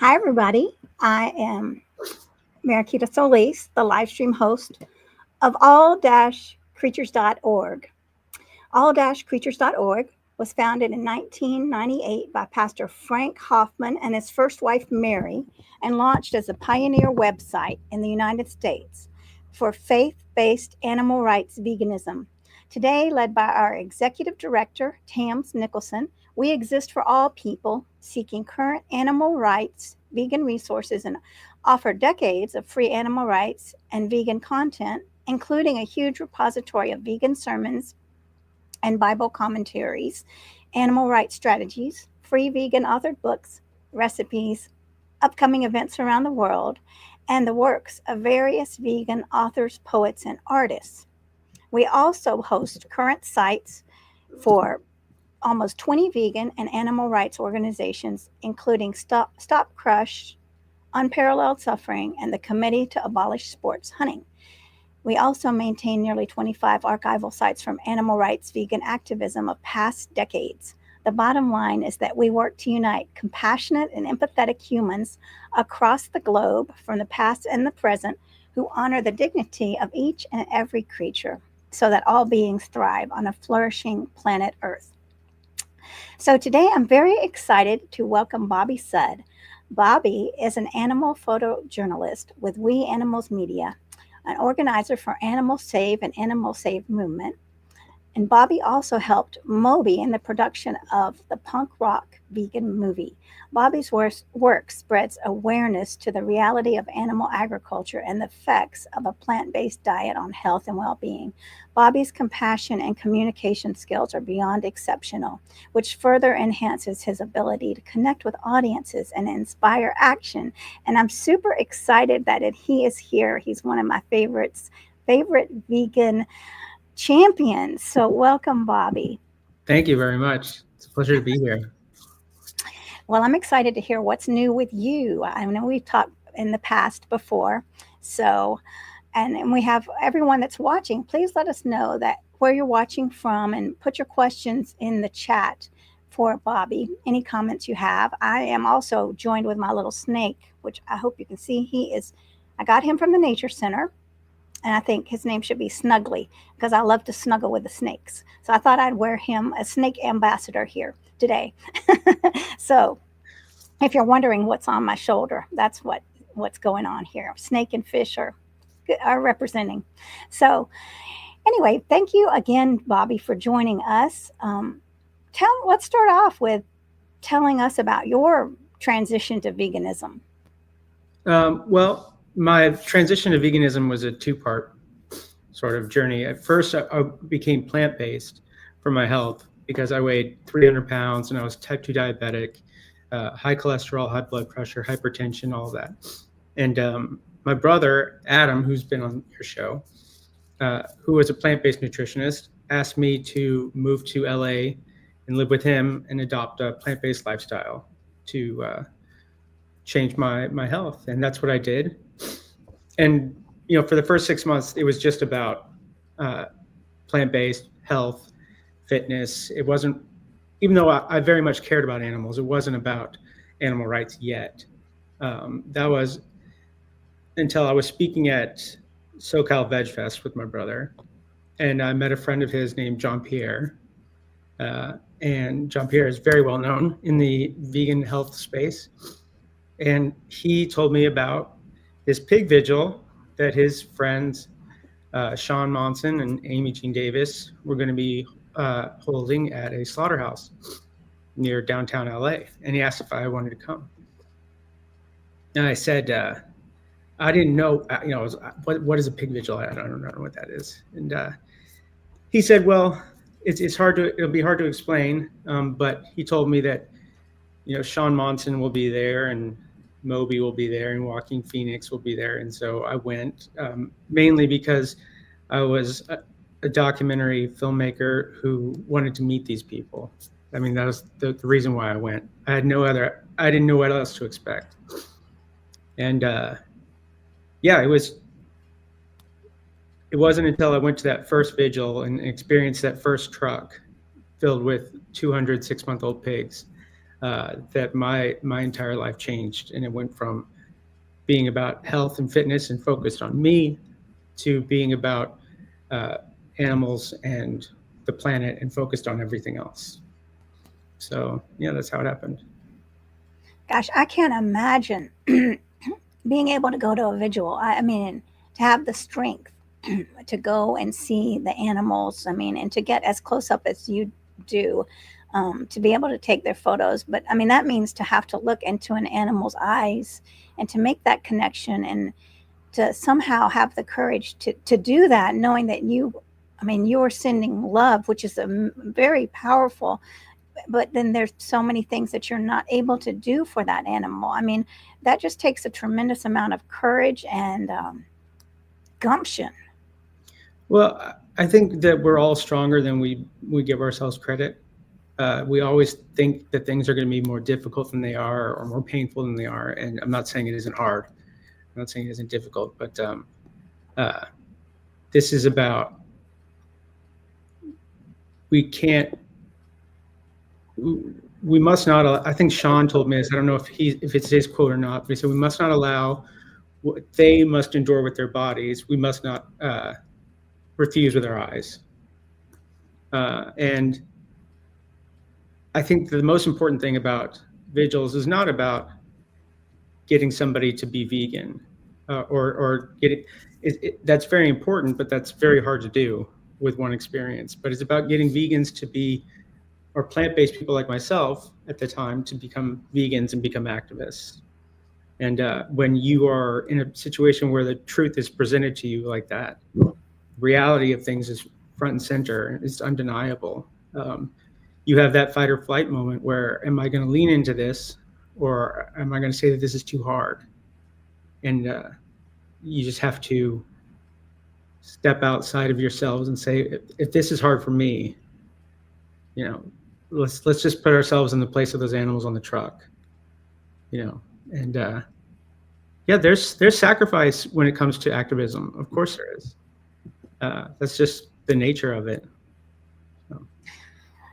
Hi, everybody. I am Mariquita Solis, the live stream host of all-creatures.org. All-creatures.org was founded in 1998 by Pastor Frank Hoffman and his first wife, Mary, and launched as a pioneer website in the United States for faith-based animal rights veganism. Today, led by our executive director, Tams Nicholson, we exist for all people seeking current animal rights, vegan resources, and offer decades of free animal rights and vegan content, including a huge repository of vegan sermons and Bible commentaries, animal rights strategies, free vegan authored books, recipes, upcoming events around the world, and the works of various vegan authors, poets, and artists. We also host current sites for almost 20 vegan and animal rights organizations, including Stop Crush, Unparalleled Suffering, and the Committee to Abolish Sports Hunting. We also maintain nearly 25 archival sites from animal rights vegan activism of past decades. The bottom line is that we work to unite compassionate and empathetic humans across the globe from the past and the present who honor the dignity of each and every creature so that all beings thrive on a flourishing planet Earth. So today I'm very excited to welcome Bobby Sud. Bobby is an animal photojournalist with We Animals Media, an organizer for Animal Save and Animal Save movement. And Bobby also helped Moby in the production of the punk rock vegan movie. Bobby's work spreads awareness to the reality of animal agriculture and the effects of a plant-based diet on health and well-being. Bobby's compassion and communication skills are beyond exceptional, which further enhances his ability to connect with audiences and inspire action. And I'm super excited that he is here. He's one of my favorite vegan champions. So welcome, Bobby. Thank you very much. It's a pleasure to be here. Well, I'm excited to hear what's new with you. I know we've talked in the past before. So, and we have everyone that's watching, please let us know that where you're watching from and put your questions in the chat for Bobby. Any comments you have. I am also joined with my little snake, which I hope you can see. I got him from the Nature Center. And I think his name should be Snuggly because I love to snuggle with the snakes. So I thought I'd wear him a snake ambassador here today. So if you're wondering what's on my shoulder, that's what's going on here. Snake and fish are representing. So anyway, thank you again, Bobby, for joining us. Let's start off with telling us about your transition to veganism. Well, my transition to veganism was a two-part sort of journey. At first, I became plant-based for my health because I weighed 300 pounds and I was type 2 diabetic, high cholesterol, high blood pressure, hypertension, all of that. And my brother, Adam, who's been on your show, who was a plant-based nutritionist, asked me to move to LA and live with him and adopt a plant-based lifestyle to change my health. And that's what I did. And, for the first 6 months, it was just about plant-based health, fitness. It wasn't, even though I very much cared about animals, it wasn't about animal rights yet. That was until I was speaking at SoCal Veg Fest with my brother. And I met a friend of his named John Pierre. And John Pierre is very well known in the vegan health space. And he told me about this pig vigil that his friends, Sean Monson and Amy Jean Davis, were going to be holding at a slaughterhouse near downtown LA. And he asked if I wanted to come. And I said, I didn't know, what is a pig vigil? I don't know what that is. And he said, well, it'll be hard to explain. But he told me that, Sean Monson will be there and Moby will be there and Walking Phoenix will be there. And so I went mainly because I was a documentary filmmaker who wanted to meet these people. I mean, that was the reason why I went. I didn't know what else to expect. And it wasn't until I went to that first vigil and experienced that first truck filled with 200 6-month-old pigs that my entire life changed, and it went from being about health and fitness and focused on me to being about animals and the planet and focused on everything else. So yeah, that's how it happened. Gosh, I can't imagine being able to go to a vigil. I mean, to have the strength to go and see the animals. I mean, and to get as close up as you do, to be able to take their photos. But I mean, that means to have to look into an animal's eyes and to make that connection and to somehow have the courage to do that, knowing that I mean, you're sending love, which is very powerful. But then there's so many things that you're not able to do for that animal. I mean, that just takes a tremendous amount of courage and gumption. Well, I think that we're all stronger than we give ourselves credit. We always think that things are going to be more difficult than they are or more painful than they are. And I'm not saying it isn't hard. I'm not saying it isn't difficult, but this is about, we must not, I think Sean told me this, I don't know if it's his quote or not, but he said, we must not allow what they must endure with their bodies. We must not refuse with our eyes. And I think the most important thing about vigils is not about getting somebody to be vegan or getting, that's very important, but that's very hard to do with one experience. But it's about getting vegans to be, or plant-based people like myself at the time, to become vegans and become activists. And when you are in a situation where the truth is presented to you like that, reality of things is front and center, it's undeniable. You have that fight or flight moment where, am I going to lean into this, or am I going to say that this is too hard? And you just have to step outside of yourselves and say, if this is hard for me, you know, let's just put ourselves in the place of those animals on the truck, you know. And yeah, there's sacrifice when it comes to activism. Of course there is. That's just the nature of it. So.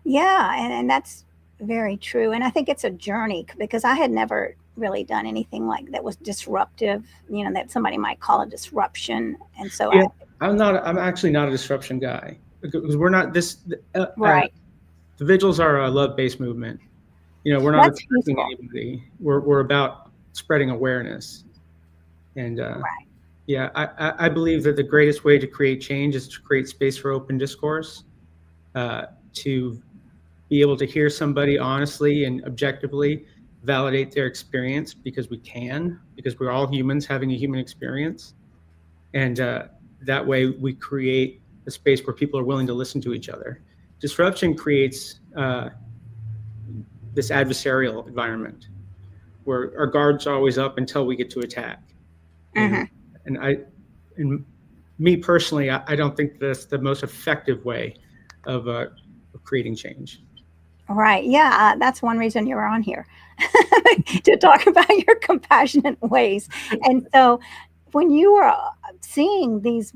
Yeah, and that's very true. And I think it's a journey because I had never really done anything like that was disruptive, you know, that somebody might call a disruption. And so yeah, I'm actually not a disruption guy, because we're not this, right. The vigils are a love-based movement. You know, we're not attacking anybody. We're about spreading awareness. And right. yeah, I believe that the greatest way to create change is to create space for open discourse, to be able to hear somebody honestly and objectively validate their experience, because we're all humans having a human experience. And that way we create a space where people are willing to listen to each other. Disruption creates this adversarial environment where our guards are always up until we get to attack. And me personally, I don't think that's the most effective way of creating change. Right. Yeah. That's one reason you're on here, to talk about your compassionate ways. And so when you were seeing these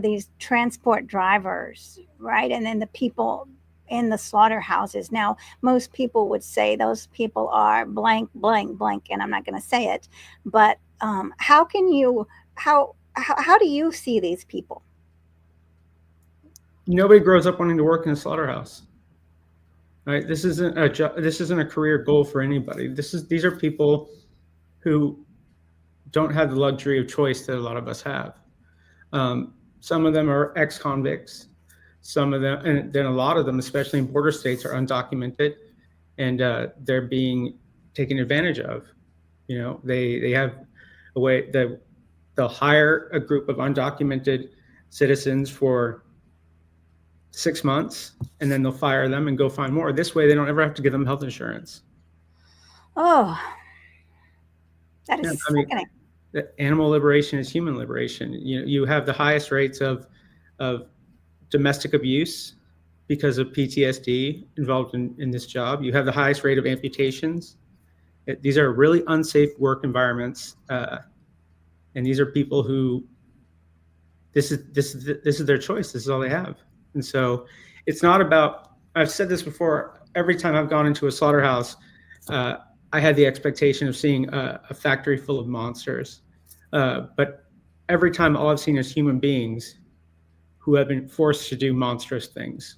these transport drivers, right, and then the people in the slaughterhouses, now most people would say those people are blank, blank, blank, and I'm not going to say it, but how do you see these people? Nobody grows up wanting to work in a slaughterhouse. Right? This isn't a career goal for anybody. These are people who don't have the luxury of choice that a lot of us have. Some of them are ex-convicts. Some of them, and then a lot of them, especially in border states, are undocumented, and they're being taken advantage of. You know, they have a way that they'll hire a group of undocumented citizens for 6 months, and then they'll fire them and go find more. This way, they don't ever have to give them health insurance. Oh, that is sickening. Animal liberation is human liberation. You have the highest rates of domestic abuse because of PTSD involved in this job. You have the highest rate of amputations. These are really unsafe work environments, and these are people who this is their choice. This is all they have. And so it's not about, I've said this before, every time I've gone into a slaughterhouse, I had the expectation of seeing a factory full of monsters. But every time, all I've seen is human beings who have been forced to do monstrous things.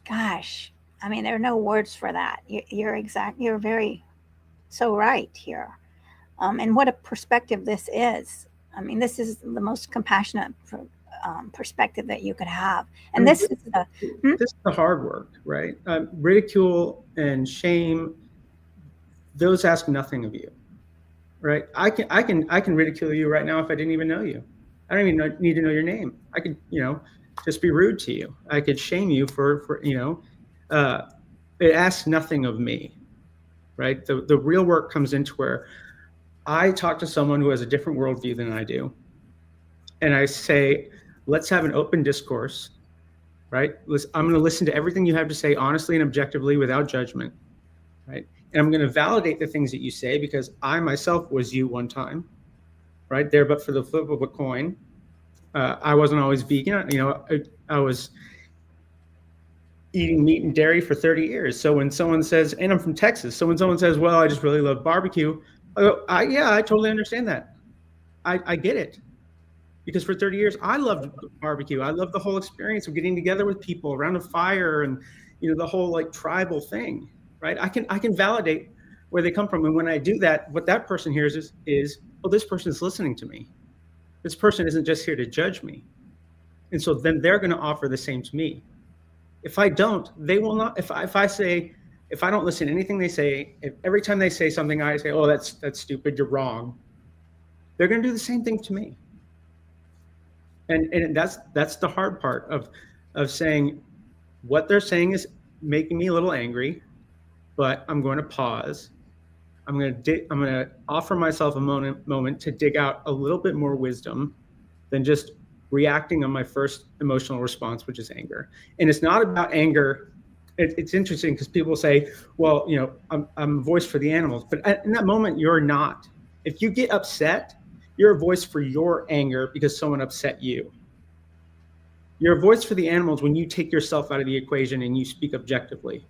Gosh, I mean, there are no words for that. You're very so right here. And what a perspective this is. I mean, this is the most compassionate perspective that you could have. And this is this is the hard work, right? Ridicule and shame, those ask nothing of you, right? I can ridicule you right now if I didn't even know you. I don't even need to know your name. I could, just be rude to you. I could shame you for it asks nothing of me, right? The real work comes into where I talk to someone who has a different worldview than I do. And I say, let's have an open discourse, right? I'm going to listen to everything you have to say honestly and objectively without judgment, right? And I'm going to validate the things that you say because I myself was you one time, right there, but for the flip of a coin. I wasn't always vegan. I was eating meat and dairy for 30 years. So when someone says, and I'm from Texas, so when someone says, well, I just really love barbecue, I go, I totally understand that. I get it. Because for 30 years, I loved barbecue. I loved the whole experience of getting together with people around a fire and, the whole like tribal thing, right? I can validate where they come from. And when I do that, what that person hears is, oh, this person is listening to me. This person isn't just here to judge me. And so then they're going to offer the same to me. If I don't, they will not. If I don't listen to anything they say, if every time they say something, I say, oh, that's stupid, you're wrong. They're going to do the same thing to me. And that's the hard part of saying what they're saying is making me a little angry, but I'm going to pause. I'm going to offer myself a moment to dig out a little bit more wisdom than just reacting on my first emotional response, which is anger. And it's not about anger. It's interesting because people say, well, I'm a voice for the animals, but in that moment, you're not. If you get upset, you're a voice for your anger because someone upset you. You're a voice for the animals when you take yourself out of the equation and you speak objectively.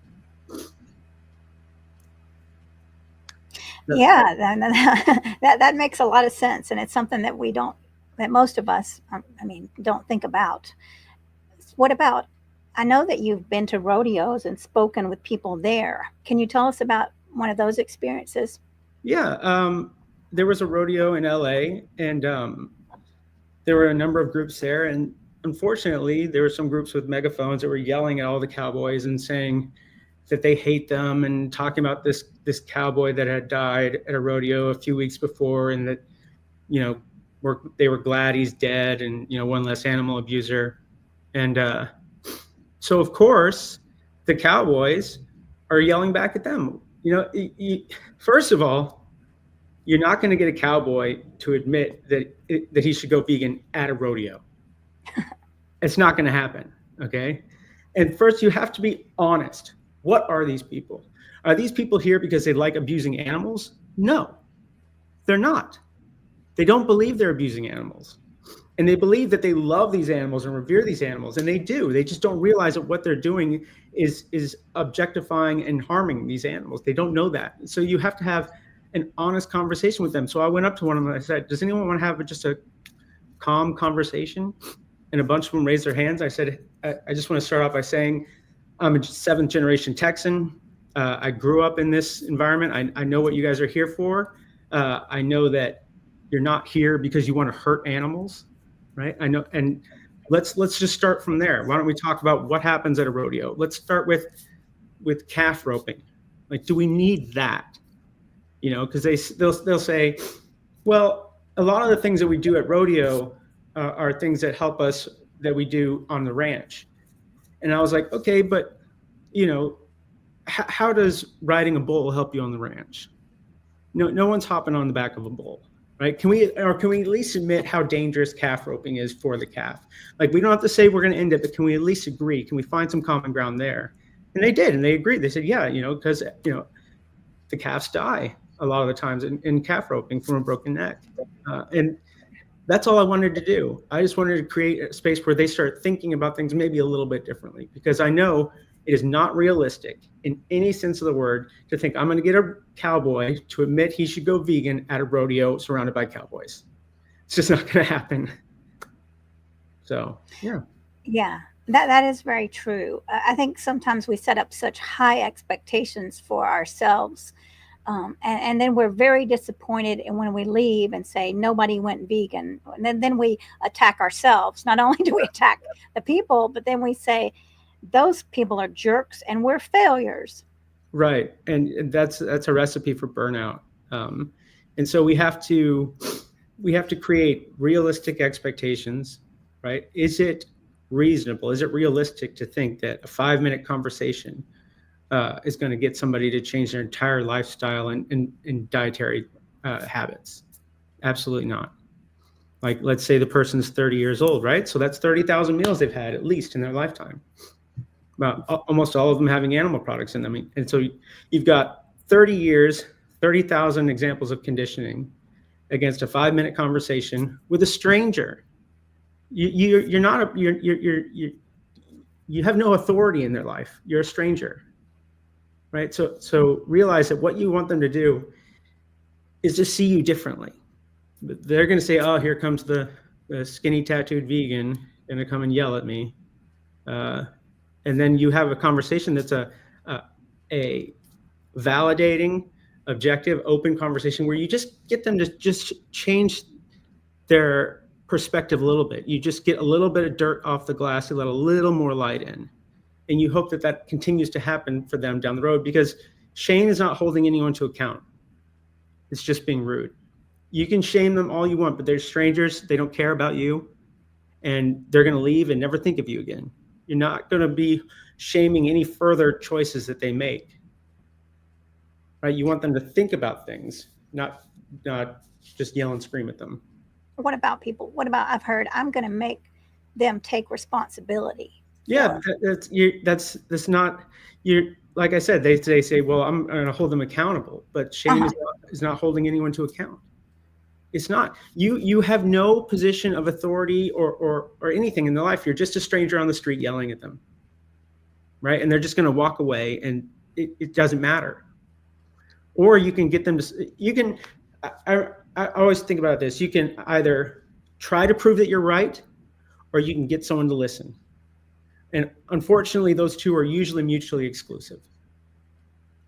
Yeah, that makes a lot of sense, and it's something that most of us, don't think about. What about? I know that you've been to rodeos and spoken with people there. Can you tell us about one of those experiences? Yeah, there was a rodeo in LA, and there were a number of groups there, and unfortunately, there were some groups with megaphones that were yelling at all the cowboys and saying that they hate them and talking about this cowboy that had died at a rodeo a few weeks before, and that they were glad he's dead, and one less animal abuser. And so of course the cowboys are yelling back at them. First of all, you're not going to get a cowboy to admit that he should go vegan at a rodeo. It's not going to happen. Okay. And first you have to be honest. What are these people? Are these people here because they like abusing animals? No, they're not. They don't believe they're abusing animals. And they believe that they love these animals and revere these animals. And they do. They just don't realize that what they're doing is objectifying and harming these animals. They don't know that. So you have to have an honest conversation with them. So I went up to one of them and I said, does anyone want to have just a calm conversation? And a bunch of them raised their hands. I said, I just want to start off by saying, I'm a 7th generation Texan. I grew up in this environment. I know what you guys are here for. I know that you're not here because you want to hurt animals, right? I know. And let's just start from there. Why don't we talk about what happens at a rodeo? Let's start with calf roping. Like, do we need that? Because they'll say, well, a lot of the things that we do at rodeo are things that help us that we do on the ranch. And I was like, okay, but how does riding a bull help you on the ranch? No one's hopping on the back of a bull, right? Can we at least admit how dangerous calf roping is for the calf? Like, we don't have to say we're going to end it, but can we at least agree? Can we find some common ground there? And they did, and they agreed. They said, yeah, because the calves die a lot of the times in calf roping from a broken neck, and that's all I wanted to do. I just wanted to create a space where they start thinking about things maybe a little bit differently, because I know It is not realistic in any sense of the word to think I'm going to get a cowboy to admit he should go vegan at a rodeo surrounded by cowboys. It's just not going to happen. So, yeah. Yeah, that is very true. I think sometimes we set up such high expectations for ourselves, and then we're very disappointed. And when we leave and say nobody went vegan, and then we attack ourselves. Not only do we attack the people, but then we say those people are jerks and we're failures. Right, and that's a recipe for burnout. And so we have to create realistic expectations, right? Is it reasonable? Is it realistic to think that a 5-minute conversation is going to get somebody to change their entire lifestyle and dietary habits? Absolutely not. Like, let's say the person's 30 years old, right? So that's 30,000 meals they've had at least in their lifetime. Almost all of them having animal products in them. And so you've got 30 years, 30,000 examples of conditioning against a 5-minute conversation with a stranger. You have no authority in their life. You're a stranger, right? So realize that what you want them to do is to see you differently. But they're going to say, "Oh, here comes the skinny tattooed vegan going to come and yell at me," and then you have a conversation that's a validating, objective, open conversation where you just get them to just change their perspective a little bit. You just get a little bit of dirt off the glass, you let a little more light in. And you hope that continues to happen for them down the road, because shame is not holding anyone to account. It's just being rude. You can shame them all you want, but they're strangers. They don't care about you, and they're going to leave and never think of you again. You're not going to be shaming any further choices that they make, right? You want them to think about things, not just yell and scream at them. What about people? What about, I've heard, I'm going to make them take responsibility. Yeah, that's not, you're, like I said, they say, well, I'm going to hold them accountable, but shame is not holding anyone to account. It's not. You have no position of authority or anything in their life. You're just a stranger on the street yelling at them, right? And they're just going to walk away, and it doesn't matter. Or you can get them to. I always think about this. You can either try to prove that you're right, or you can get someone to listen. And unfortunately, those two are usually mutually exclusive,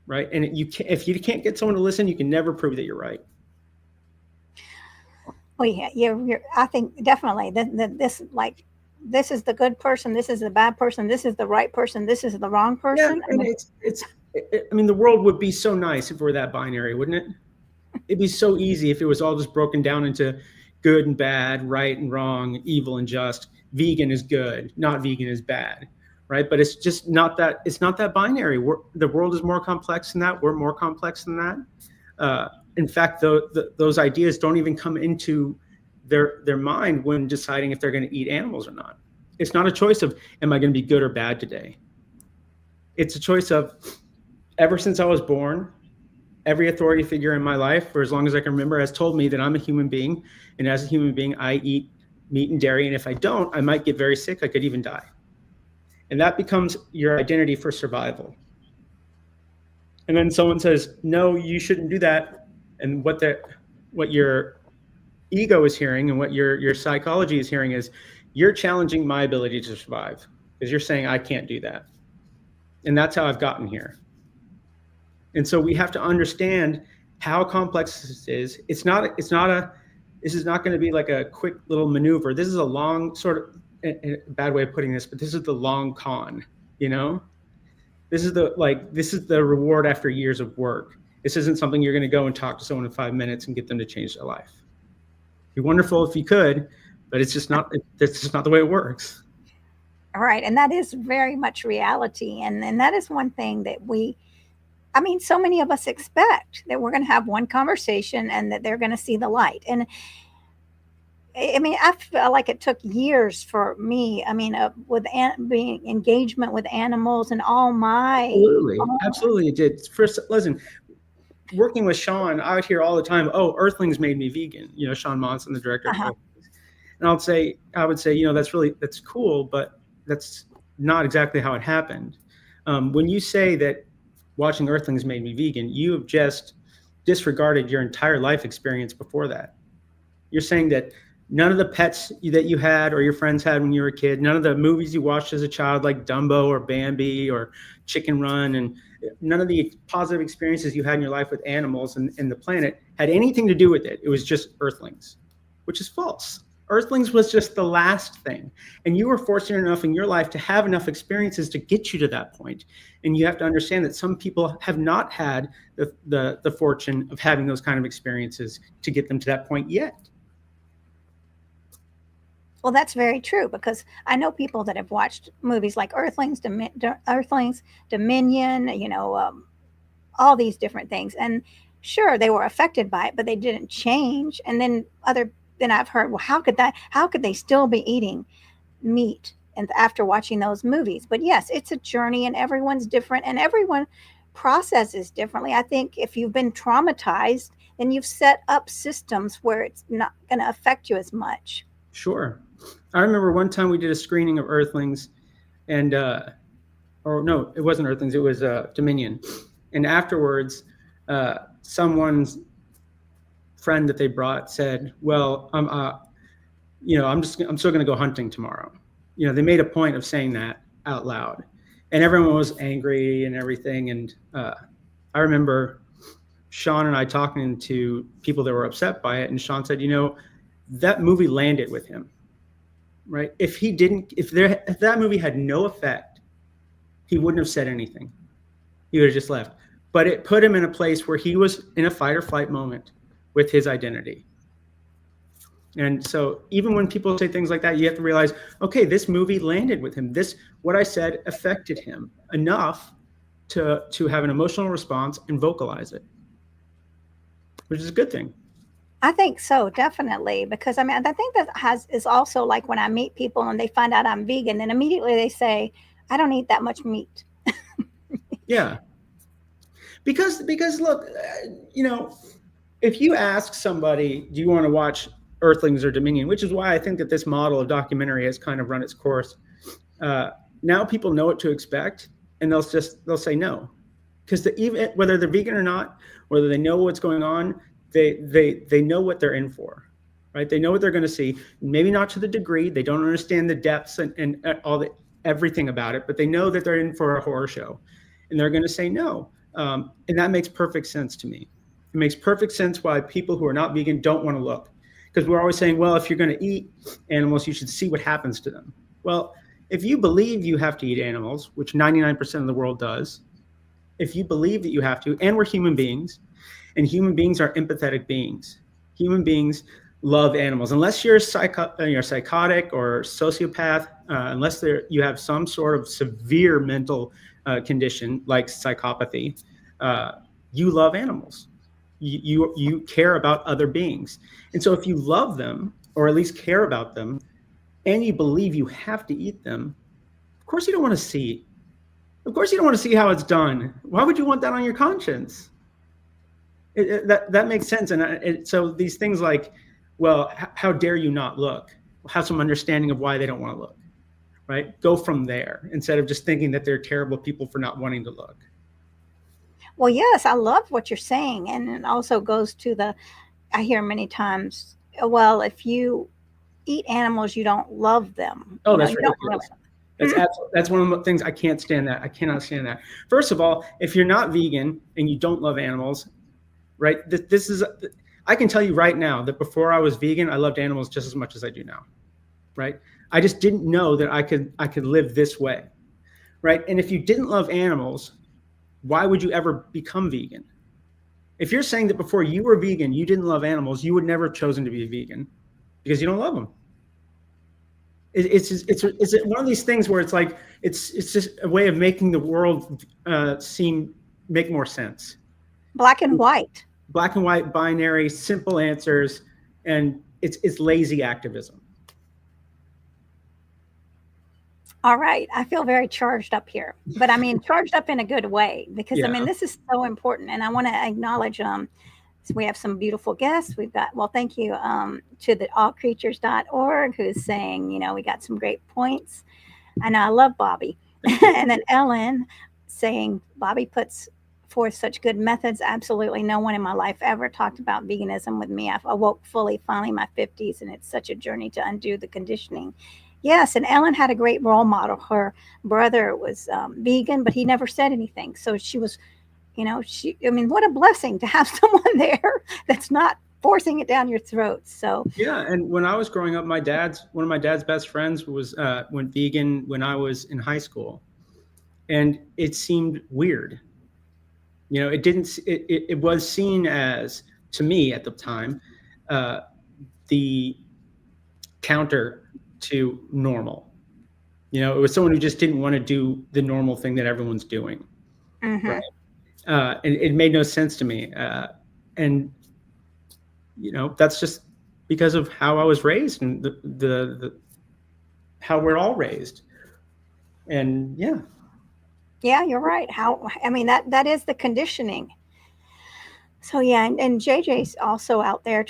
right? And if you can't get someone to listen, you can never prove that you're right. Well, yeah, I think definitely this is the good person, this is the bad person, this is the right person, this is the wrong person. Yeah, and I mean, the world would be so nice if it were that binary, wouldn't it? It'd be so easy if it was all just broken down into good and bad, right and wrong, evil and just. Vegan is good, not vegan is bad, right? But it's just not that. It's not that binary. The world is more complex than that. We're more complex than that. In fact, those ideas don't even come into their mind when deciding if they're going to eat animals or not. It's not a choice of, am I going to be good or bad today? It's a choice of, ever since I was born, every authority figure in my life, for as long as I can remember, has told me that I'm a human being. And as a human being, I eat meat and dairy. And if I don't, I might get very sick. I could even die. And that becomes your identity for survival. And then someone says, no, you shouldn't do that. And what your ego is hearing and what your psychology is hearing is, you're challenging my ability to survive, because you're saying I can't do that. And that's how I've gotten here. And so we have to understand how complex this is. This is not going to be like a quick little maneuver. This is a long, sort of a bad way of putting this, but this is the long con, you know? This is the reward after years of work. This isn't something you're going to go and talk to someone in 5 minutes and get them to change their life. It'd be wonderful if you could, but it's just not the way it works. All right. And that is very much reality. And that is one thing that so many of us expect that we're going to have one conversation and that they're going to see the light. And I feel like it took years for me, with being engagement with animals and all my. Absolutely it did. First, listen, working with Sean, I would hear all the time, oh, Earthlings made me vegan. You know, Sean Monson, the director of Earthlings. And I would say, that's cool, but that's not exactly how it happened. When you say that watching Earthlings made me vegan, you have just disregarded your entire life experience before that. You're saying that none of the pets that you had or your friends had when you were a kid, none of the movies you watched as a child, like Dumbo or Bambi or Chicken Run, and none of the positive experiences you had in your life with animals and the planet had anything to do with it. It was just Earthlings, which is false. Earthlings was just the last thing. And you were fortunate enough in your life to have enough experiences to get you to that point. And you have to understand that some people have not had the fortune of having those kind of experiences to get them to that point yet. Well, that's very true, because I know people that have watched movies like Earthlings, Dominion, all these different things. And sure, they were affected by it, but they didn't change. And then I've heard, well, how could they still be eating meat and after watching those movies? But yes, it's a journey, and everyone's different, and everyone processes differently. I think if you've been traumatized, then you've set up systems where it's not going to affect you as much. Sure. I remember one time we did a screening of Earthlings, and or no, it wasn't Earthlings, it was Dominion. And afterwards, someone's friend that they brought said, "Well, I'm still going to go hunting tomorrow." They made a point of saying that out loud, and everyone was angry and everything. And I remember Sean and I talking to people that were upset by it, and Sean said, that movie landed with him, right? If that movie had no effect, he wouldn't have said anything. He would have just left. But it put him in a place where he was in a fight or flight moment with his identity. And so even when people say things like that, you have to realize, okay, this movie landed with him. What I said affected him enough to have an emotional response and vocalize it, which is a good thing. I think so, definitely, because I think that is also like when I meet people and they find out I'm vegan, then immediately they say, I don't eat that much meat. Yeah. Because look, if you ask somebody, do you want to watch Earthlings or Dominion, which is why I think that this model of documentary has kind of run its course. Now people know what to expect, and they'll say no, because even whether they're vegan or not, whether they know what's going on, they know what they're in for, right? They know what they're going to see. Maybe not to the degree, they don't understand the depths and everything about it, but they know that they're in for a horror show, and they're going to say no. And that makes perfect sense to me. It makes perfect sense why people who are not vegan don't want to look, because we're always saying, well, if you're going to eat animals, you should see what happens to them. Well, if you believe you have to eat animals, which 99% of the world does, if you believe that you have to, and we're human beings, and human beings are empathetic beings. Human beings love animals. Unless you're psychotic or sociopath, unless you have some sort of severe mental condition like psychopathy, you love animals. You care about other beings. And so if you love them, or at least care about them, and you believe you have to eat them, of course you don't want to see. Of course you don't want to see how it's done. Why would you want that on your conscience? That makes sense. And so these things like, well, how dare you not look? Have some understanding of why they don't want to look, right? Go from there instead of just thinking that they're terrible people for not wanting to look. Well, yes, I love what you're saying. And it also goes to I hear many times, well, if you eat animals, you don't love them. Oh, that's ridiculous. That's one of the things I can't stand that. I cannot stand that. First of all, if you're not vegan and you don't love animals, right? I can tell you right now that before I was vegan, I loved animals just as much as I do now, right? I just didn't know that I could live this way, right? And if you didn't love animals, why would you ever become vegan? If you're saying that before you were vegan, you didn't love animals, you would never have chosen to be a vegan because you don't love them. It's one of these things where it's like it's just a way of making the world make more sense. Black and white, binary, simple answers, and it's lazy activism. All right, I feel very charged up here, but I mean charged up in a good way, because I mean this is so important, and I want to acknowledge so we have some beautiful guests. We've got, well, thank you to the allcreatures.org, who's saying, we got some great points. I know, I love Bobby. And then Ellen saying Bobby puts forth such good methods. Absolutely no one in my life ever talked about veganism with me. I awoke fully finally in my 50s, and it's such a journey to undo the conditioning. Yes, and Ellen had a great role model. Her brother was vegan, but he never said anything. So she was, I mean, what a blessing to have someone there that's not forcing it down your throat. So yeah, and when I was growing up, one of my dad's best friends went vegan when I was in high school, and it seemed weird. It didn't. It was seen as, to me at the time, the counter to normal. It was someone who just didn't want to do the normal thing that everyone's doing, right? And it made no sense to me, and that's just because of how I was raised and the how we're all raised, and yeah. Yeah, you're right. I mean, that is the conditioning. So yeah, and JJ's also out there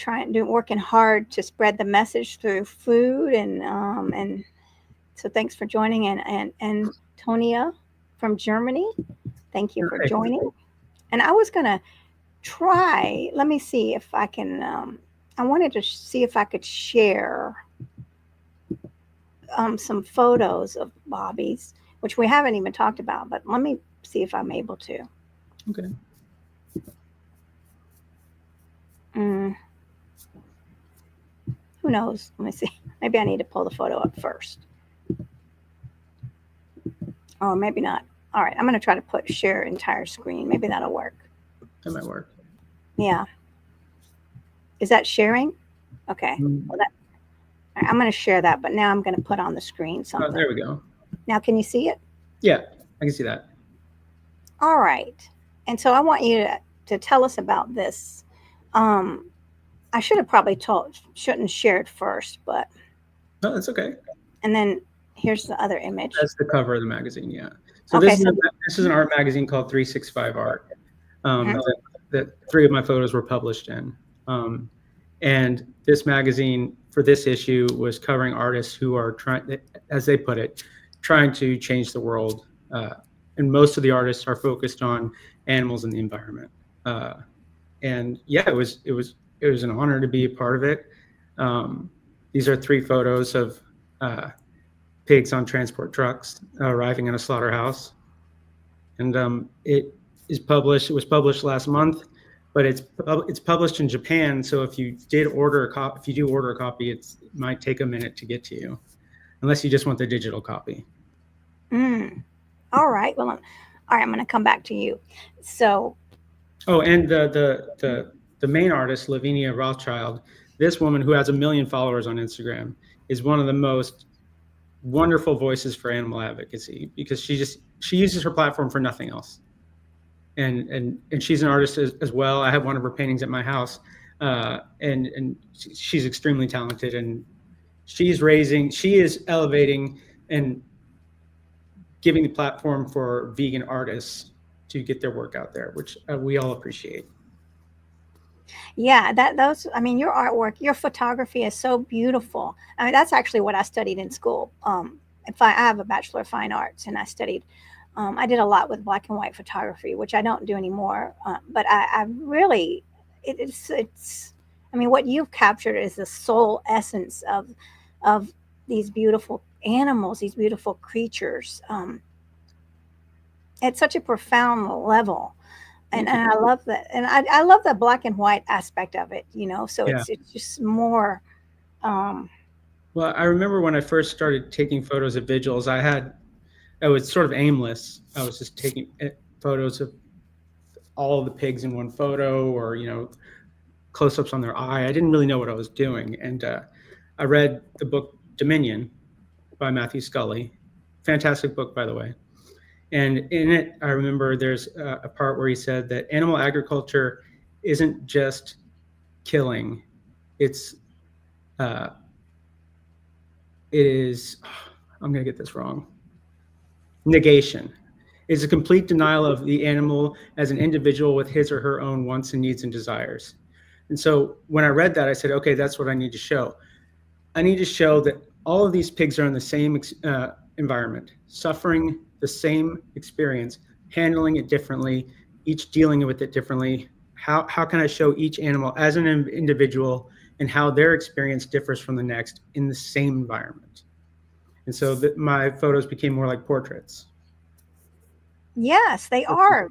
working hard to spread the message through food, and so thanks for joining, and Tonia from Germany, thank you for joining. And I was gonna try. Let me see if I can. I wanted to see if I could share some photos of Bobby's, which we haven't even talked about. But let me see if I'm able to. Okay. Who knows? Let me see. Maybe I need to pull the photo up first. Oh, maybe not. All right, I'm going to try to share entire screen. Maybe that'll work. That might work. Yeah. Is that sharing? Okay. Well, I'm going to share that, but now I'm going to put on the screen something. Oh, there we go. Now, can you see it? Yeah, I can see that. All right. And so I want you to tell us about this. I should have probably shouldn't share it first, but. No, that's okay. And then here's the other image. That's the cover of the magazine, yeah. So okay, this is an art magazine called 365 Art that 3 of my photos were published in. And this magazine, for this issue, was covering artists who are trying, as they put it, trying to change the world. And most of the artists are focused on animals and the environment. And yeah, it was an honor to be a part of it. These are 3 photos of pigs on transport trucks arriving in a slaughterhouse, and it was published last month, but it's published in Japan. So if you do order a copy, it might take a minute to get to you, unless you just want the digital copy. All right. Well, all right. I'm going to come back to you. So. Oh, and the main artist, Lavinia Rothschild, this woman who has 1 million followers on Instagram, is one of the most wonderful voices for animal advocacy, because she uses her platform for nothing else. And she's an artist as well. I have one of her paintings at my house, and she's extremely talented, and she is elevating and giving the platform for vegan artists to get their work out there, which we all appreciate. Yeah, I mean, your artwork, your photography is so beautiful. I mean, that's actually what I studied in school. I have a Bachelor of Fine Arts, and I did a lot with black and white photography, which I don't do anymore. But I really, I mean, what you've captured is the soul essence of these beautiful animals, these beautiful creatures. At such a profound level. And I love that. And I love the black and white aspect of it, so yeah. It's just more. Well, I remember when I first started taking photos of vigils, I was sort of aimless. I was just taking photos of all of the pigs in one photo, or, close-ups on their eye. I didn't really know what I was doing. And I read the book Dominion by Matthew Scully. Fantastic book, by the way. And in it, I remember there's a part where he said that animal agriculture isn't just killing. It is, I'm going to get this wrong, negation. It's a complete denial of the animal as an individual with his or her own wants and needs and desires. And so when I read that, I said, okay, that's what I need to show. I need to show that all of these pigs are in the same environment, suffering the same experience, handling it differently, each dealing with it differently. How can I show each animal as an individual and how their experience differs from the next in the same environment? And so my photos became more like portraits. Yes, they are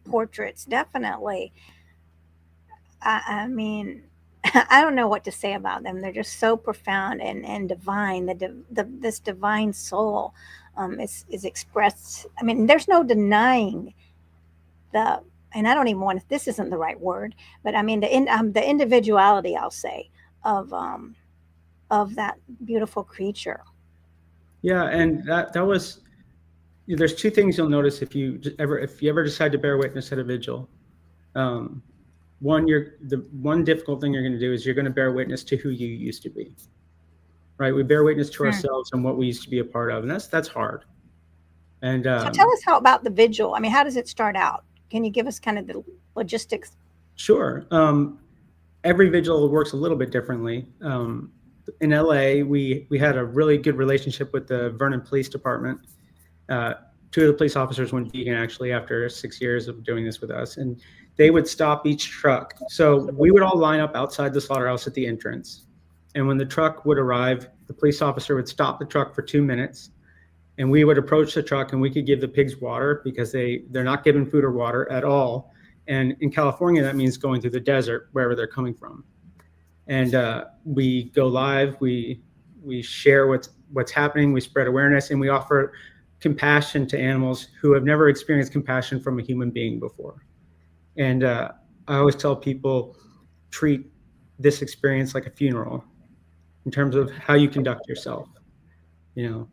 portraits, definitely. I mean, I don't know what to say about them. They're just so profound and divine. This divine soul is expressed. I mean, there's no denying the, and I don't even want to, this isn't the right word, but I mean the individuality, I'll say, of that beautiful creature. Yeah, and that was, there's two things you'll notice if you ever decide to bear witness at a vigil. The one difficult thing you're going to do is you're going to bear witness to who you used to be. Right? We bear witness to ourselves and what we used to be a part of, and that's hard. And so tell us how about the vigil. I mean, how does it start out? Can you give us kind of the logistics? Sure. Every vigil works a little bit differently. In LA, we had a really good relationship with the Vernon Police Department. Two of the police officers went vegan actually after 6 years of doing this with us, and they would stop each truck. So we would all line up outside the slaughterhouse at the entrance. And when the truck would arrive, the police officer would stop the truck for 2 minutes, and we would approach the truck and we could give the pigs water because they're not given food or water at all. And in California, that means going through the desert, wherever they're coming from. And we go live, we share what's happening, we spread awareness, and we offer compassion to animals who have never experienced compassion from a human being before. And I always tell people, treat this experience like a funeral in terms of how you conduct yourself.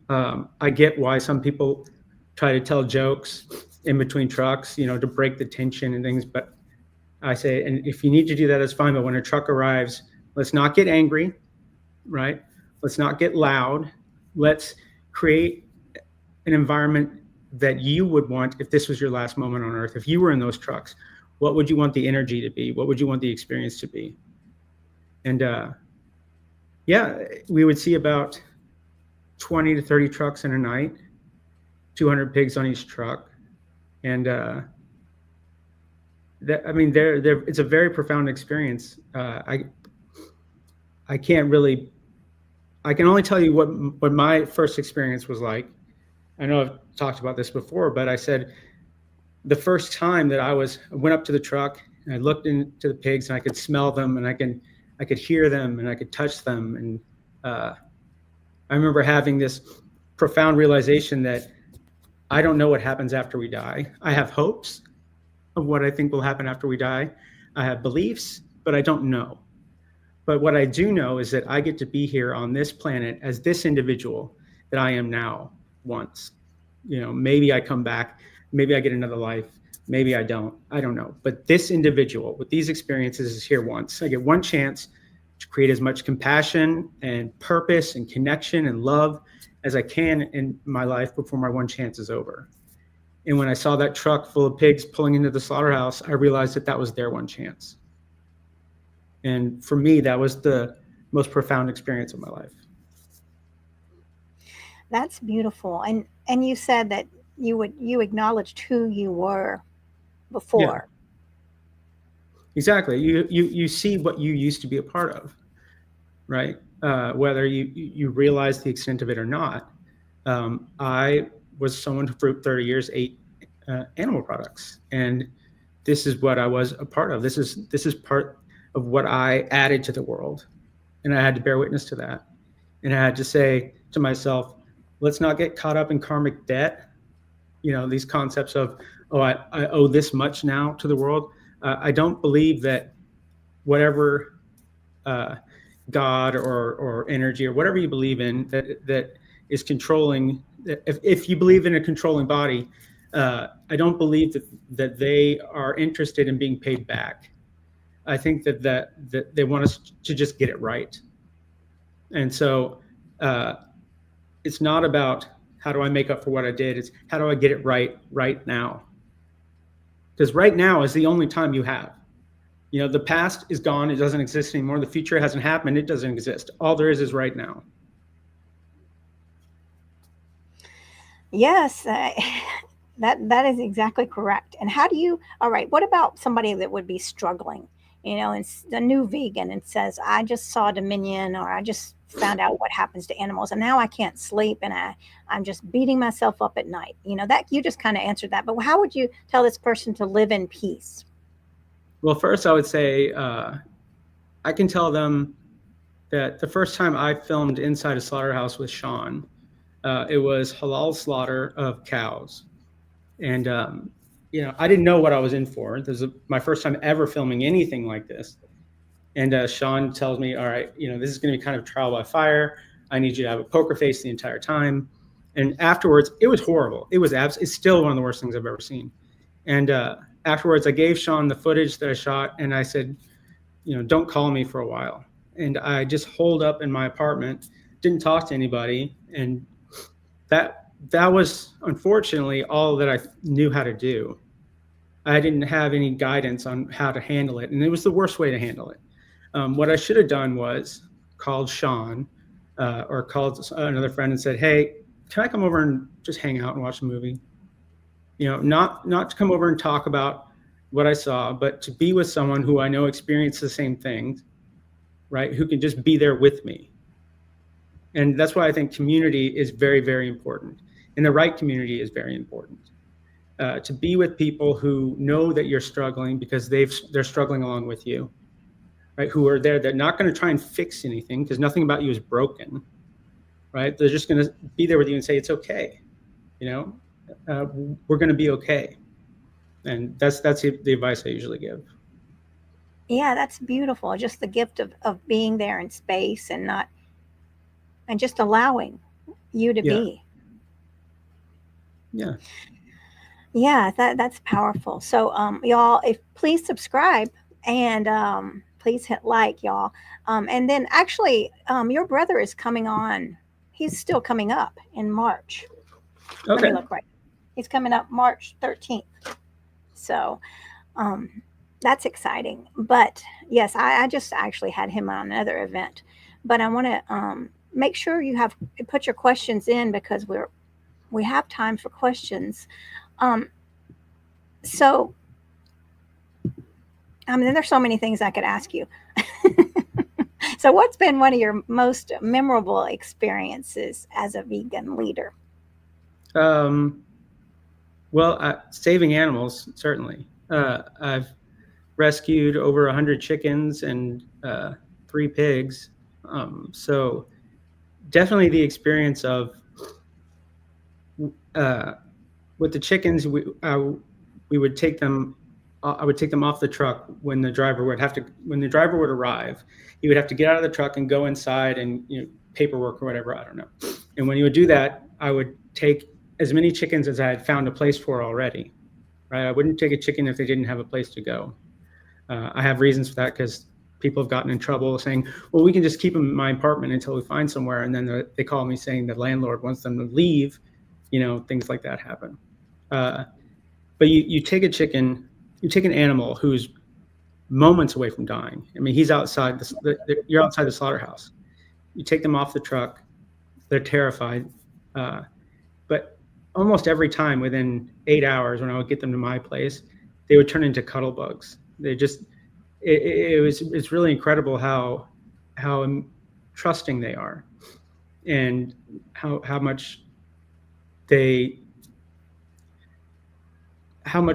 I get why some people try to tell jokes in between trucks, to break the tension and things. But I say, and if you need to do that, it's fine. But when a truck arrives, let's not get angry, right? Let's not get loud. Let's create an environment that you would want if this was your last moment on earth. If you were in those trucks, what would you want the energy to be? What would you want the experience to be? And we would see about 20 to 30 trucks in a night, 200 pigs on each truck. And it's a very profound experience. I can only tell you what my first experience was like. I know I've talked about this before, but I said the first time that I went up to the truck and I looked into the pigs and I could smell them and I could hear them and I could touch them. And I remember having this profound realization that I don't know what happens after we die. I have hopes of what I think will happen after we die. I have beliefs, but I don't know. But what I do know is that I get to be here on this planet as this individual that I am now once. Maybe I come back, maybe I get another life, maybe I don't know. But this individual with these experiences is here once. I get one chance to create as much compassion and purpose and connection and love as I can in my life before my one chance is over. And when I saw that truck full of pigs pulling into the slaughterhouse, I realized that was their one chance. And for me, that was the most profound experience of my life. That's beautiful. And you said that you acknowledged who you were before. Yeah. Exactly. You see what you used to be a part of, right? Whether you realize the extent of it or not. I was someone who for 30 years ate animal products, and this is what I was a part of. This is part of what I added to the world, and I had to bear witness to that. And I had to say to myself, let's not get caught up in karmic debt. These concepts of, I owe this much now to the world. I don't believe that whatever God or energy or whatever you believe in that is controlling. If you believe in a controlling body, I don't believe that they are interested in being paid back. I think that they want us to just get it right. And so it's not about how do I make up for what I did. It's how do I get it right now? Because right now is the only time you have. The past is gone. It doesn't exist anymore. The future hasn't happened. It doesn't exist. All there is right now. Yes. That is exactly correct. And how do you? All right. What about somebody that would be struggling? And a new vegan and says, "I just saw Dominion, or I just found out what happens to animals, and now I can't sleep, and I'm just beating myself up at night." That you just kind of answered that. But how would you tell this person to live in peace? Well, first I would say I can tell them that the first time I filmed inside a slaughterhouse with Sean, it was halal slaughter of cows. And, I didn't know what I was in for. This is my first time ever filming anything like this. And Sean tells me, all right, this is going to be kind of trial by fire. I need you to have a poker face the entire time. And afterwards, it was horrible. It's still one of the worst things I've ever seen. And afterwards, I gave Sean the footage that I shot, and I said, don't call me for a while. And I just holed up in my apartment, didn't talk to anybody. And that was unfortunately all that I knew how to do. I didn't have any guidance on how to handle it. And it was the worst way to handle it. What I should have done was called Sean or called another friend and said, hey, can I come over and just hang out and watch a movie? Not to come over and talk about what I saw, but to be with someone who I know experienced the same things, right? Who can just be there with me. And that's why I think community is very, very important. And the right community is very important. To be with people who know that you're struggling because they're struggling along with you, right? Who are there. They're not going to try and fix anything because nothing about you is broken, right? They're just going to be there with you and say, it's okay. We're going to be okay. And that's the advice I usually give. Yeah, that's beautiful. Just the gift of being there in space and just allowing you to be. Yeah. Yeah, that's powerful. So, y'all, please subscribe and please hit like, y'all. And then actually, your brother is coming on. He's still coming up in March. Okay. Let me look right. He's coming up March 13th. So, that's exciting. But yes, I just actually had him on another event. But I want to make sure you put your questions in because we have time for questions. So, there's so many things I could ask you. So, what's been one of your most memorable experiences as a vegan leader? Well, saving animals, certainly. I've rescued over 100 chickens and 3 pigs. So definitely the experience of with the chickens, we would take them. I would take them off the truck when the driver would arrive. He would have to get out of the truck and go inside and paperwork or whatever. I don't know. And when he would do that, I would take as many chickens as I had found a place for already. Right? I wouldn't take a chicken if they didn't have a place to go. I have reasons for that because people have gotten in trouble saying, well, we can just keep them in my apartment until we find somewhere. And then they call me saying the landlord wants them to leave. Things like that happen. But you take a chicken, you take an animal who's moments away from dying. I mean, he's outside, you're outside the slaughterhouse. You take them off the truck. They're terrified. But almost every time within 8 hours when I would get them to my place, they would turn into cuddle bugs. They just, it's really incredible how trusting they are and how much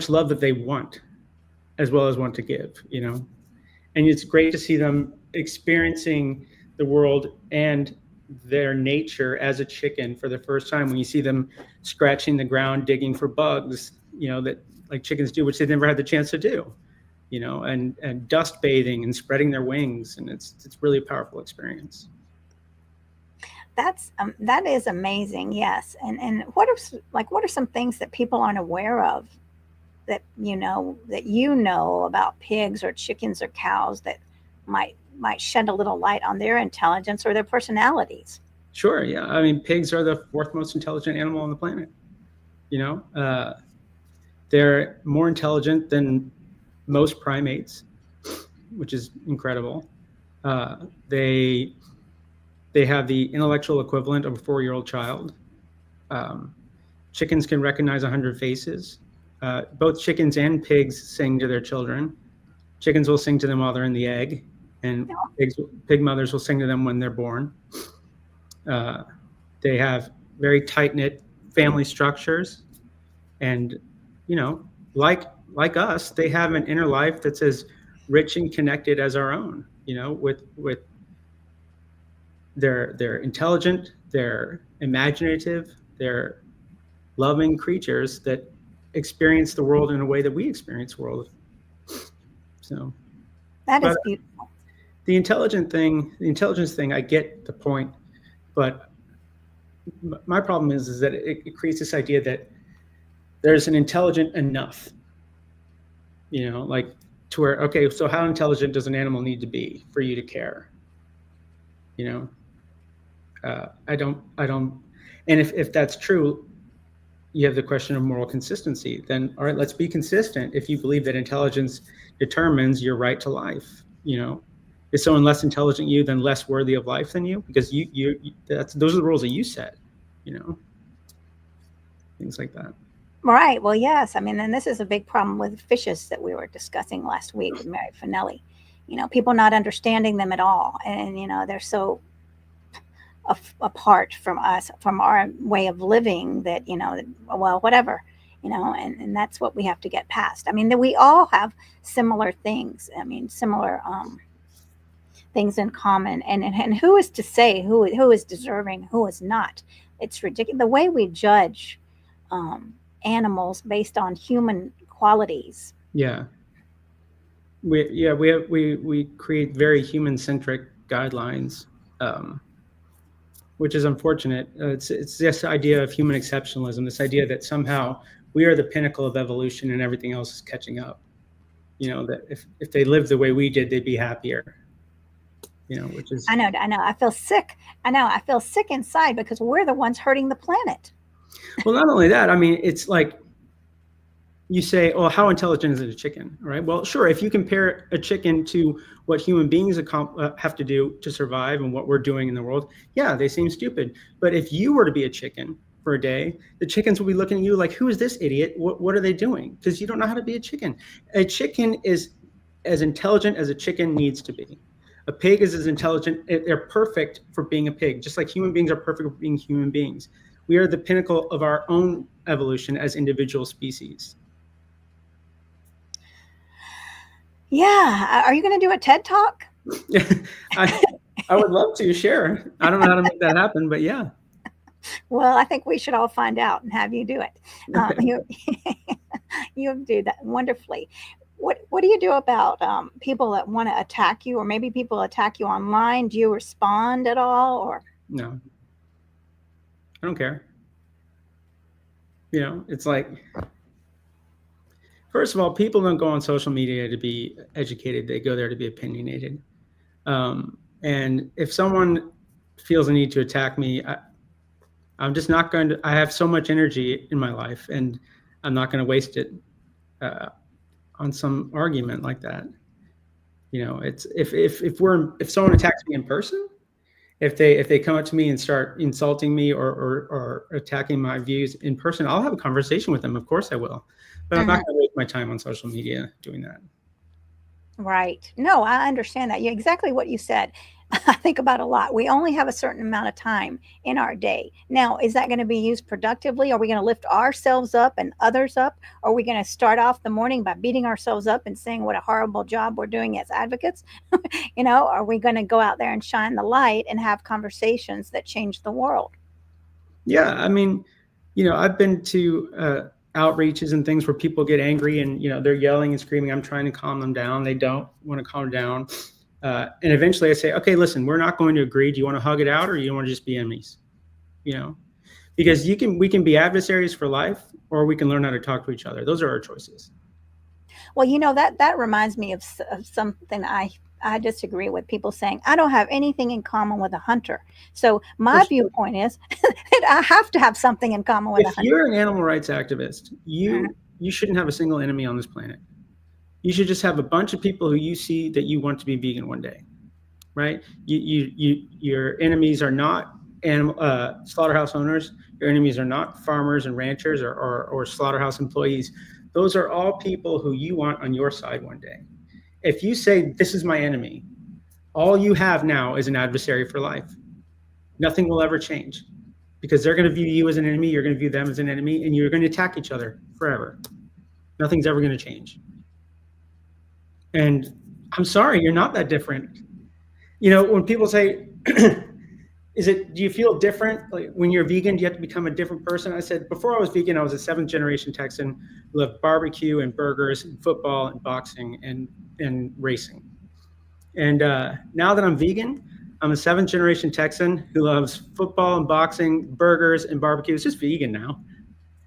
love that they want as well as want to give, and it's great to see them experiencing the world and their nature as a chicken for the first time when you see them scratching the ground, digging for bugs, that like chickens do, which they never had the chance to do, and dust bathing and spreading their wings. And it's really a powerful experience. That is amazing. Yes. And what are some things that people aren't aware of that about pigs or chickens or cows that might shed a little light on their intelligence or their personalities? Sure. Yeah. I mean, pigs are the 4th most intelligent animal on the planet. They're more intelligent than most primates, which is incredible. They have the intellectual equivalent of a 4-year-old child. Chickens can recognize 100 faces. Both chickens and pigs sing to their children. Chickens will sing to them while they're in the egg, and pig mothers will sing to them when they're born. They have very tight-knit family structures, and like us, they have an inner life that's as rich and connected as our own. With they're intelligent, they're imaginative, they're loving creatures that experience the world in a way that we experience the world. So that is beautiful. The intelligence thing, I get the point, but my problem is that it creates this idea that there's an intelligent enough, like to where, okay, so how intelligent does an animal need to be for you to care? I don't, and if that's true, you have the question of moral consistency. Then, all right, let's be consistent. If you believe that intelligence determines your right to life, is someone less intelligent than you, then less worthy of life than you? Because those are the rules that you set, things like that. Right. Well, yes. I mean, and this is a big problem with fishes that we were discussing last week with Mary Finelli. People not understanding them at all, and they're so apart from us, from our way of living, that well, whatever, and that's what we have to get past. I mean, that we all have similar things. I mean, similar things in common, and who is to say who is deserving, who is not? It's ridiculous the way we judge animals based on human qualities. Yeah. We create very human-centric guidelines, which is unfortunate. It's this idea of human exceptionalism, this idea that somehow we are the pinnacle of evolution and everything else is catching up. That if they lived the way we did, they'd be happier. Which is I know. I feel sick. I feel sick inside because we're the ones hurting the planet. Well, not only that, I mean, it's like you say, oh, how intelligent is a chicken? Right? Well, sure. If you compare a chicken to what human beings have to do to survive and what we're doing in the world, yeah, they seem stupid. But if you were to be a chicken for a day, the chickens will be looking at you like, who is this idiot? What are they doing? Because you don't know how to be a chicken. A chicken is as intelligent as a chicken needs to be. A pig is as intelligent. They're perfect for being a pig, just like human beings are perfect for being human beings. We are the pinnacle of our own evolution as individual species. Yeah. Are you going to do a TED Talk? I would love to share. I don't know how to make that happen, but yeah. Well, I think we should all find out and have you do it. You do that wonderfully. What do you do about people that want to attack you, or maybe people attack you online? Do you respond at all, or? No, I don't care. It's like, first of all, people don't go on social media to be educated. They go there to be opinionated. And if someone feels a need to attack me, I'm just not going to. I have so much energy in my life, and I'm not going to waste it on some argument like that. It's if someone attacks me in person, if they come up to me and start insulting me or attacking my views in person, I'll have a conversation with them. Of course I will, but I'm not going to waste my time on social media doing that. Right. No, I understand that. Yeah, exactly what you said. I think about a lot. We only have a certain amount of time in our day. Now, is that going to be used productively? Are we going to lift ourselves up and others up? Are we going to start off the morning by beating ourselves up and saying what a horrible job we're doing as advocates? Are we going to go out there and shine the light and have conversations that change the world? Yeah. I mean, I've been to outreaches and things where people get angry and, they're yelling and screaming. I'm trying to calm them down. They don't want to calm down. And eventually I say, okay, listen, we're not going to agree. Do you want to hug it out, or you want to just be enemies? Because we can be adversaries for life, or we can learn how to talk to each other. Those are our choices. Well, that reminds me of something I disagree with, people saying, I don't have anything in common with a hunter. So my viewpoint is that I have to have something in common with a hunter. If you're an animal rights activist, you shouldn't have a single enemy on this planet. You should just have a bunch of people who you see that you want to be vegan one day, right? Your enemies are not slaughterhouse owners. Your enemies are not farmers and ranchers or slaughterhouse employees. Those are all people who you want on your side one day. If you say, this is my enemy, all you have now is an adversary for life. Nothing will ever change because they're going to view you as an enemy, you're going to view them as an enemy, and you're going to attack each other forever. Nothing's ever going to change. And I'm sorry, you're not that different. You know, when people say, do you feel different? Like when you're vegan, do you have to become a different person? I said, before I was vegan, I was a 7th generation Texan who loved barbecue and burgers and football and boxing and racing. And now that I'm vegan, I'm a 7th generation Texan who loves football and boxing, burgers and barbecue. It's just vegan now.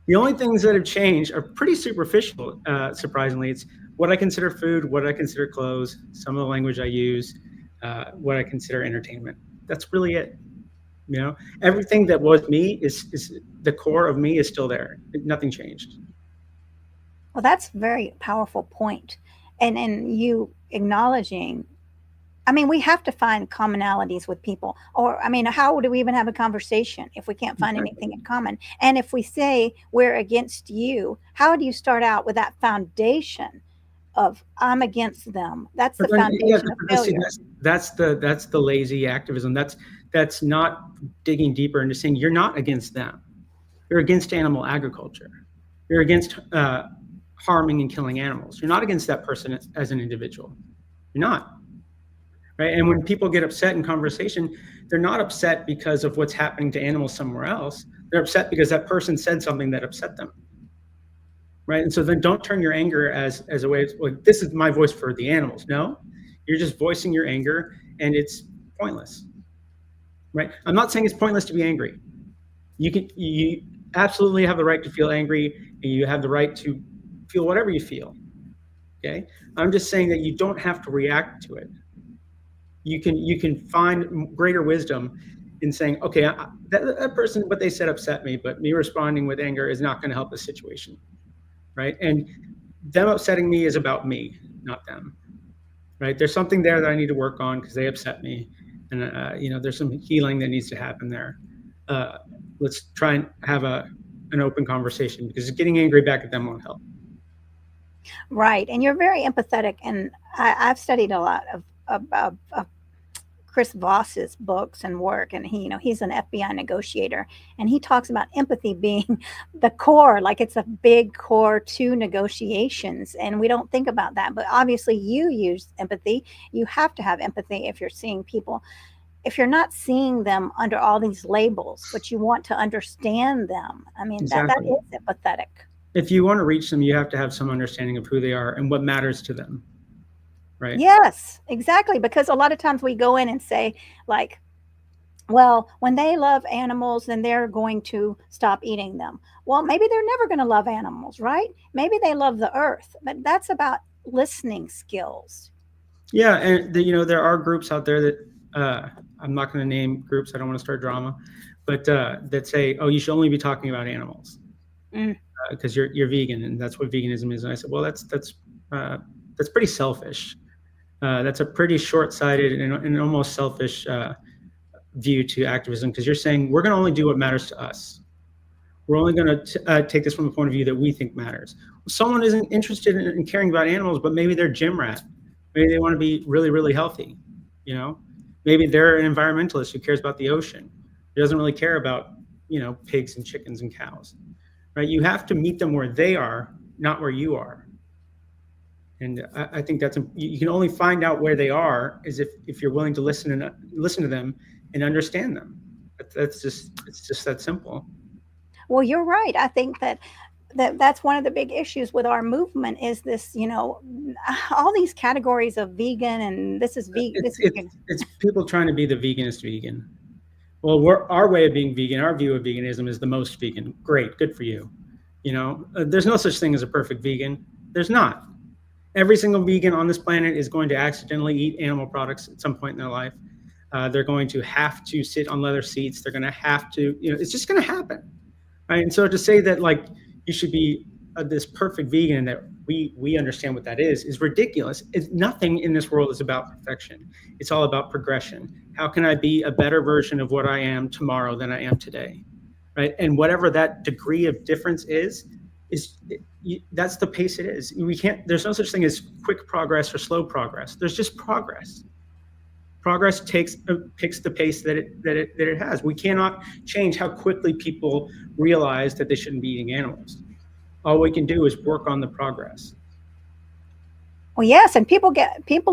The only things that have changed are pretty superficial, surprisingly. It's what I consider food, what I consider clothes, some of the language I use, what I consider entertainment. That's really it. You know, everything that was me is the core of me is still there. Nothing changed. Well, that's a very powerful point. And you acknowledging, I mean, we have to find commonalities with people. Or, I mean, how do we even have a conversation if we can't find anything in common? And if we say we're against you, how do you start out with that foundation of I'm against them? That's the foundation of failure. That's the lazy activism. That's not digging deeper into saying you're not against them. You're against animal agriculture. You're against harming and killing animals. You're not against that person as an individual. You're not. Right? And when people get upset in conversation, they're not upset because of what's happening to animals somewhere else. They're upset because that person said something that upset them. Right? And so then don't turn your anger as a way of, like, this is my voice for the animals. No, you're just voicing your anger and it's pointless. Right? I'm not saying it's pointless to be angry. You absolutely have the right to feel angry and you have the right to feel whatever you feel. Okay? I'm just saying that you don't have to react to it. You can find greater wisdom in saying, okay, that person, what they said upset me, but me responding with anger is not going to help the situation, right? And them upsetting me is about me, not them, right? There's something there that I need to work on because they upset me, and there's some healing that needs to happen there. Let's try and have an open conversation because getting angry back at them won't help. Right, and you're very empathetic, and I've studied a lot of Chris Voss's books and work, and he's an FBI negotiator, and he talks about empathy being the core, like it's a big core to negotiations, and we don't think about that. But obviously you use empathy. You have to have empathy if you're seeing people, if you're not seeing them under all these labels, but you want to understand them. I mean, exactly. That is empathetic. If you want to reach them, you have to have some understanding of who they are and what matters to them. Right. Yes, exactly. Because a lot of times we go in and say, like, well, when they love animals, then they're going to stop eating them. Well, maybe they're never going to love animals, right? Maybe they love the earth, but that's about listening skills. Yeah. And there are groups out there that I'm not going to name groups. I don't want to start drama, but that say, oh, you should only be talking about animals because you're vegan and that's what veganism is. And I said, well, that's pretty selfish. That's a pretty short-sighted and almost selfish view to activism because you're saying we're going to only do what matters to us. We're only going to take this from the point of view that we think matters. Someone isn't interested in caring about animals, but maybe they're gym rat. Maybe they want to be really, really healthy. Maybe they're an environmentalist who cares about the ocean. He doesn't really care about pigs and chickens and cows. Right? You have to meet them where they are, not where you are. And I think you can only find out where they are is if you're willing to listen to them and understand them. It's just that simple. Well, you're right. I think that's one of the big issues with our movement is this, all these categories of vegan and this is vegan. It's people trying to be the veganist vegan. Well, our way of being vegan, our view of veganism is the most vegan. Great, good for you. There's no such thing as a perfect vegan. There's not. Every single vegan on this planet is going to accidentally eat animal products at some point in their life. They're going to have to sit on leather seats. They're going to have to, it's just going to happen. Right? And so to say that like you should be this perfect vegan that we understand what that is ridiculous. Nothing in this world is about perfection. It's all about progression. How can I be a better version of what I am tomorrow than I am today, right? And whatever that degree of difference is that's the pace it is. We can't. There's no such thing as quick progress or slow progress. There's just progress. Progress picks the pace that it has. We cannot change how quickly people realize that they shouldn't be eating animals. All we can do is work on the progress. Well, yes, and people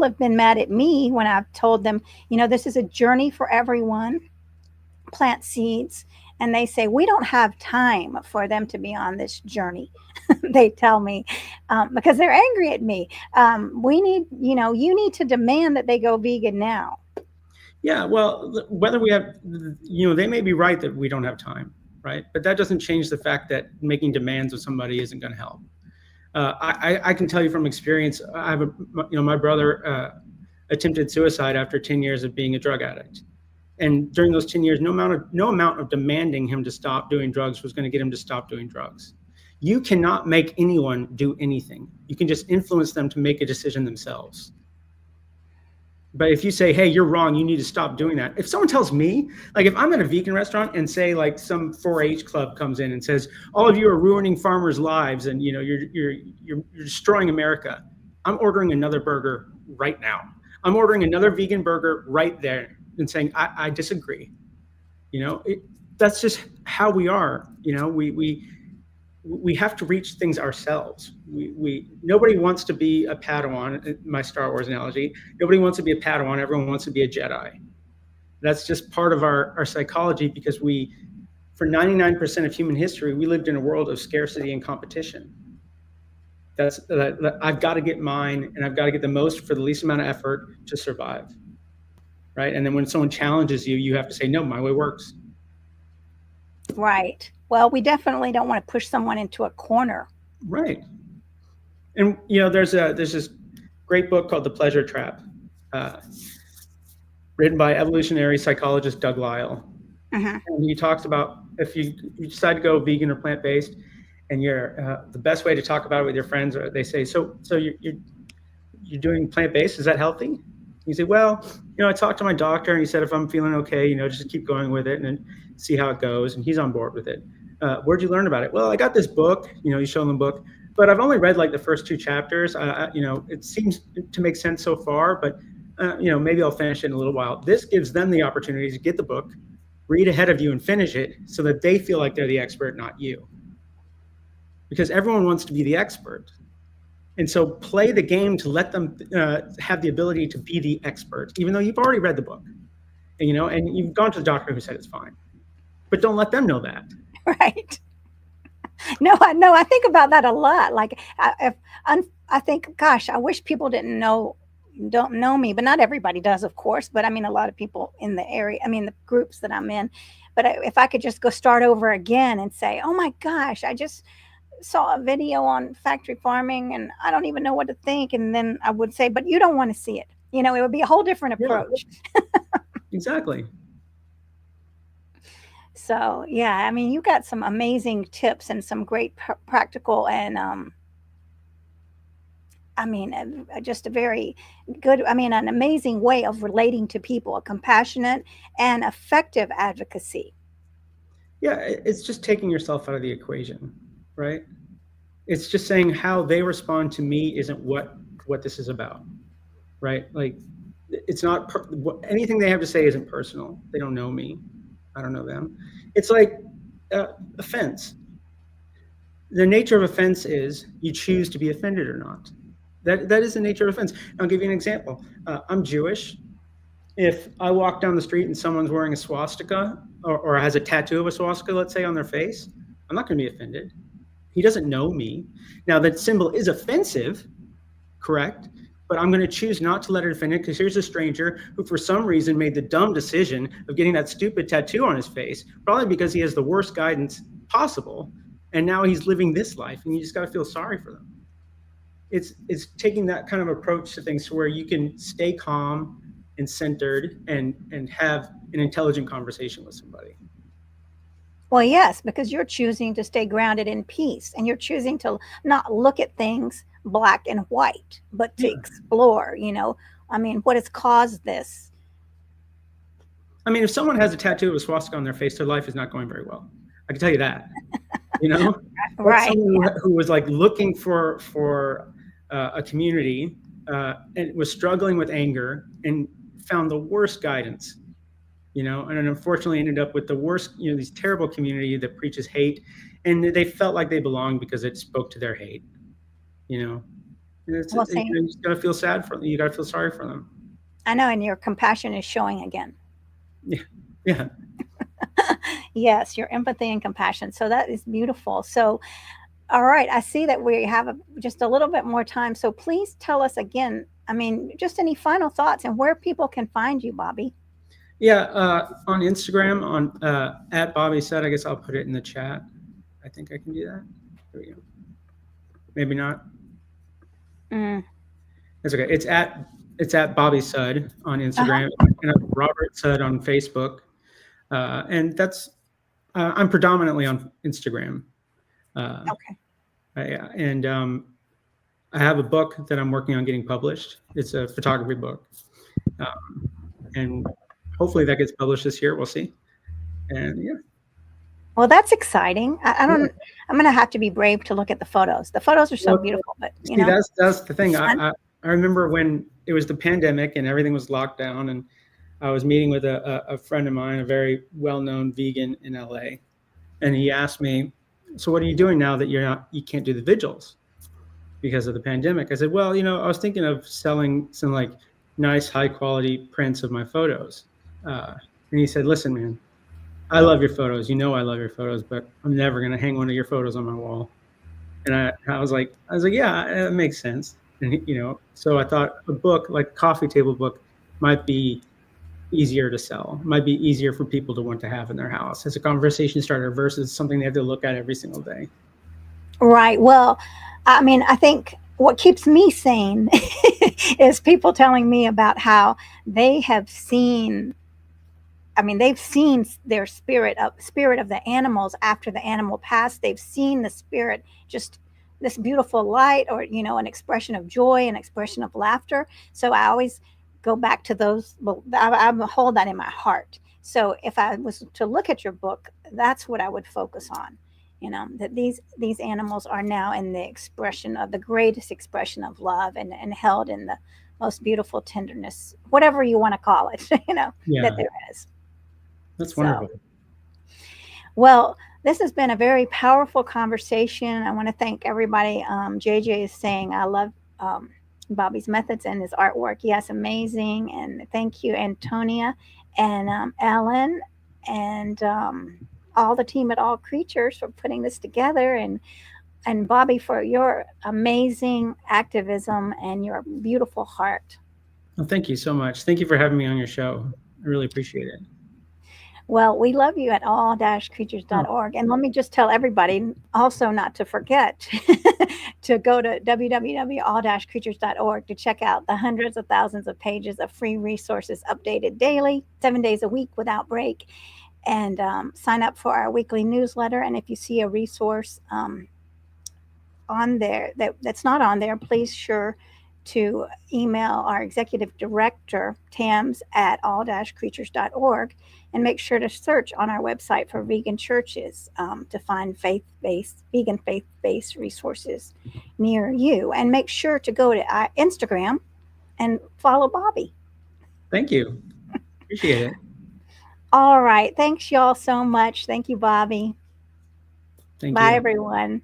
have been mad at me when I've told them, this is a journey for everyone. Plant seeds, and they say we don't have time for them to be on this journey. They tell me because they're angry at me. We need, you need to demand that they go vegan now. Yeah, well, whether we have, they may be right that we don't have time, right? But that doesn't change the fact that making demands of somebody isn't going to help. I can tell you from experience. I have my brother attempted suicide after 10 years of being a drug addict, and during those 10 years, no amount of demanding him to stop doing drugs was going to get him to stop doing drugs. You cannot make anyone do anything. You can just influence them to make a decision themselves. But if you say, hey, you're wrong, you need to stop doing that. If someone tells me, like if I'm at a vegan restaurant and say like some 4-H club comes in and says, all of you are ruining farmers' lives and you're destroying America, I'm ordering another burger right now. I'm ordering another vegan burger right there and saying, I disagree. That's just how we are. We have to reach things ourselves. Nobody wants to be a Padawan, my Star Wars analogy. Nobody wants to be a Padawan. Everyone wants to be a Jedi. That's just part of our psychology, because for 99% of human history, we lived in a world of scarcity and competition. I've got to get mine, and I've got to get the most for the least amount of effort to survive, right? And then when someone challenges you, you have to say, no, my way works. Right. Well, we definitely don't want to push someone into a corner. Right. And, there's this great book called The Pleasure Trap, written by evolutionary psychologist Doug Lisle. And he talks about if you decide to go vegan or plant-based, and the best way to talk about it with your friends, or they say, so you're doing plant-based, is that healthy? You say, well, I talked to my doctor and he said, if I'm feeling okay, just keep going with it and then see how it goes. And he's on board with it. Where'd you learn about it? Well, I got this book, you show them the book, but I've only read like the first 2 chapters. It seems to make sense so far, but maybe I'll finish it in a little while. This gives them the opportunity to get the book, read ahead of you and finish it so that they feel like they're the expert, not you. Because everyone wants to be the expert. And so play the game to let them have the ability to be the expert, even though you've already read the book, and you've gone to the doctor who said it's fine. But don't let them know that. Right. No, I think about that a lot. Like I think, gosh, I wish people don't know me, but not everybody does, of course. But I mean, a lot of people in the area, the groups that I'm in. But if I could just go start over again and say, oh my gosh, I just saw a video on factory farming and I don't even know what to think. And then I would say, but you don't want to see it. It would be a whole different approach. Yeah. Exactly. So, yeah, you got some amazing tips and some great practical and, just a very good, an amazing way of relating to people, a compassionate and effective advocacy. Yeah, it's just taking yourself out of the equation, right? It's just saying how they respond to me isn't what this is about, right? Like, it's not anything they have to say isn't personal. They don't know me. I don't know them. It's like offense. The nature of offense is you choose to be offended or not. That is the nature of offense. I'll give you an example. I'm Jewish. If I walk down the street and someone's wearing a swastika or has a tattoo of a swastika, let's say, on their face, I'm not going to be offended. He doesn't know me. Now, that symbol is offensive, correct? But I'm going to choose not to let it offend it, because here's a stranger who for some reason made the dumb decision of getting that stupid tattoo on his face, probably because he has the worst guidance possible. And now he's living this life, and you just got to feel sorry for them. It's taking that kind of approach to things to where you can stay calm and centered and have an intelligent conversation with somebody. Well, yes, because you're choosing to stay grounded in peace, and you're choosing to not look at things black and white, but to Yeah. explore, I mean, what has caused this? I mean, if someone has a tattoo of a swastika on their face, their life is not going very well. I can tell you that. You know, that's Right. someone who was like looking for a community and was struggling with anger and found the worst guidance. And unfortunately ended up with the worst. These terrible community that preaches hate, and they felt like they belonged because it spoke to their hate. And Well, see, you just gotta feel sad for them. You gotta feel sorry for them. I know, and your compassion is showing again. Yeah, yeah. Yes, your empathy and compassion. So that is beautiful. So, all right, I see that we have just a little bit more time. So please tell us again, I mean, just any final thoughts and where people can find you, Bobby. Yeah, on Instagram at Bobby Sud. I guess I'll put it in the chat. I think I can do that. There we go. Maybe not. That's okay. It's at Bobby Sud on Instagram and Robert Sud on Facebook. And that's I'm predominantly on Instagram. Okay. And I have a book that I'm working on getting published. It's a photography book, and hopefully that gets published this year. We'll see. And yeah. Well, that's exciting. I don't. I'm going to have to be brave to look at the photos. The photos are so beautiful, but see, that's the thing. I remember when it was the pandemic and everything was locked down, and I was meeting with a friend of mine, a very well-known vegan in LA, and he asked me, "So what are you doing now that you can't do the vigils because of the pandemic?" I said, "Well, I was thinking of selling some like nice, high-quality prints of my photos." And he said, "Listen, man. I love your photos. I love your photos, but I'm never going to hang one of your photos on my wall." And I was like, yeah, that makes sense. And, so I thought a book like a coffee table book might be easier to sell, might be easier for people to want to have in their house as a conversation starter versus something they have to look at every single day. Right. Well, I mean, I think what keeps me sane is people telling me about how they have seen, I mean, they've seen their spirit of the animals after the animal passed. They've seen the spirit, just this beautiful light, or an expression of joy, an expression of laughter. So I always go back to those. I hold that in my heart. So if I was to look at your book, that's what I would focus on. That these animals are now in the expression of the greatest expression of love, and held in the most beautiful tenderness, whatever you want to call it. That there is. That's wonderful. Well, this has been a very powerful conversation. I want to thank everybody. JJ is saying, I love Bobby's methods and his artwork. Yes, amazing. And thank you, Antonia and Ellen and all the team at All Creatures for putting this together. And Bobby, for your amazing activism and your beautiful heart. Well, thank you so much. Thank you for having me on your show. I really appreciate it. Well, we love you at all-creatures.org. And let me just tell everybody also not to forget to go to www.all-creatures.org to check out the hundreds of thousands of pages of free resources updated daily, 7 days a week without break, and sign up for our weekly newsletter. And if you see a resource on there that's not on there, please sure to email our executive director, Tams, at all-creatures.org, and make sure to search on our website for vegan churches to find vegan faith-based resources near you. And make sure to go to our Instagram and follow Bobby. Thank you. Appreciate it. All right. Thanks, y'all, so much. Thank you, Bobby. Thank Bye, you. everyone.